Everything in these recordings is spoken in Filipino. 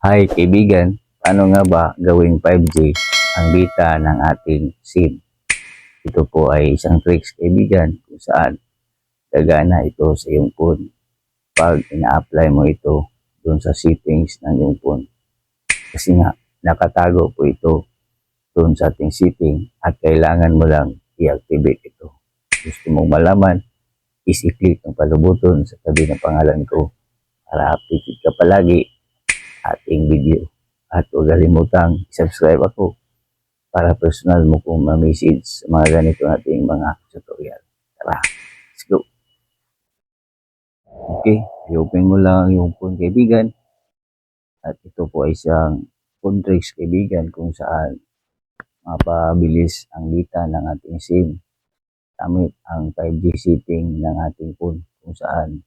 Hi kaibigan, paano nga ba gawing 5G ang data ng ating SIM? Ito po ay isang tricks kaibigan kung saan gagana ito sa iyong phone pag ina-apply mo ito dun sa settings ng iyong phone. Kasi nga nakatago po ito dun sa ating setting at kailangan mo lang i-activate ito. Gusto mong malaman, i-click ang palubuton sa tabi ng pangalan ko para updated ka palagi ating video. At huwag kalimutang subscribe ako para personal mo kong ma-message sa mga ganito nating mga tutorial. Tara, let's go! Okay, i-open mo lang yung phone kaibigan. At ito po ay isang phone tricks kaibigan kung saan mapabilis ang data ng ating SIM gamit ang 5G setting ng ating phone kung saan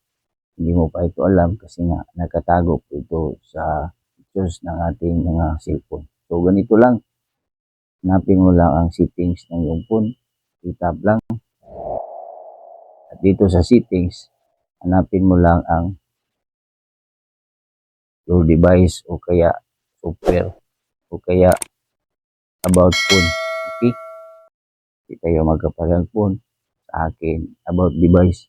hindi mo pa ito alam kasi nga nakatago po ito sa features ng ating mga cellphone. So ganito lang, hanapin mo lang ang settings ng iyong phone, i-tap lang. At dito sa settings, hanapin mo lang ang your device o kaya software o kaya about phone. Okay? Hindi tayo magkapalang phone. Sa akin, about device.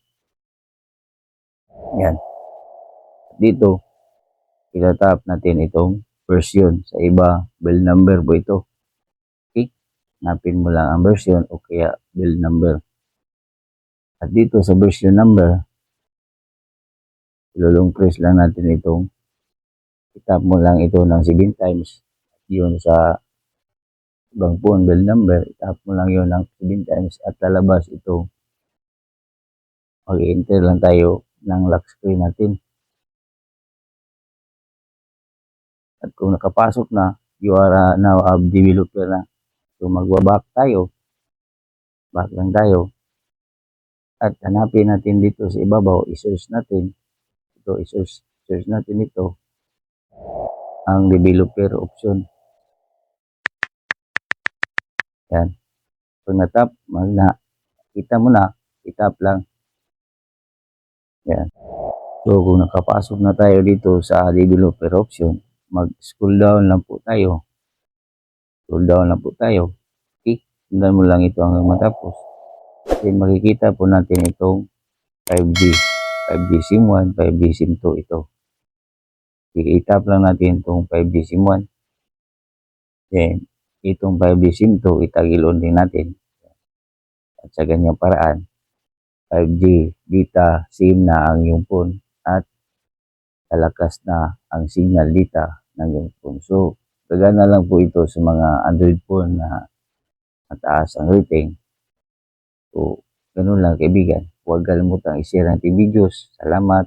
Yan. Dito, itatap natin itong version. Sa iba, build number po ito. Okay? Hanapin mo lang ang version o kaya build number. At dito sa version number, ilulong press lang natin itong itap mo lang ito ng 7 times. Yun sa ibang phone, build number, itap mo lang yun ng 7 times at lalabas ito. Mag-enter lang tayo ng lock screen natin. At kung nakapasok na, you are now a developer na. So magbaback tayo. Back lang tayo. At hanapin natin dito sa ibabaw, i-search natin. Ito, i-search natin ito. Ang developer option. Yan. Kung natap, kita mo na, itap lang. Yan. So kung nakapasok na tayo dito sa developer option, mag-scroll down lang po tayo. Scroll down lang po tayo. Okay. Sundan mo lang ito hanggang matapos. Then makikita po natin itong 5G. 5G SIM 1, 5G SIM 2 ito. I-tap lang natin itong 5G SIM 1. Then, itong 5G SIM 2, itagil on din natin. At sa ganyang paraan, 5G data SIM na ang iyong phone at kalakas na ang signal data ng iyong phone. So, gagana lang po ito sa mga Android phone na mataas ang rating. So, ganun lang kaibigan. Huwag kalimutang i-share ang ating videos. Salamat.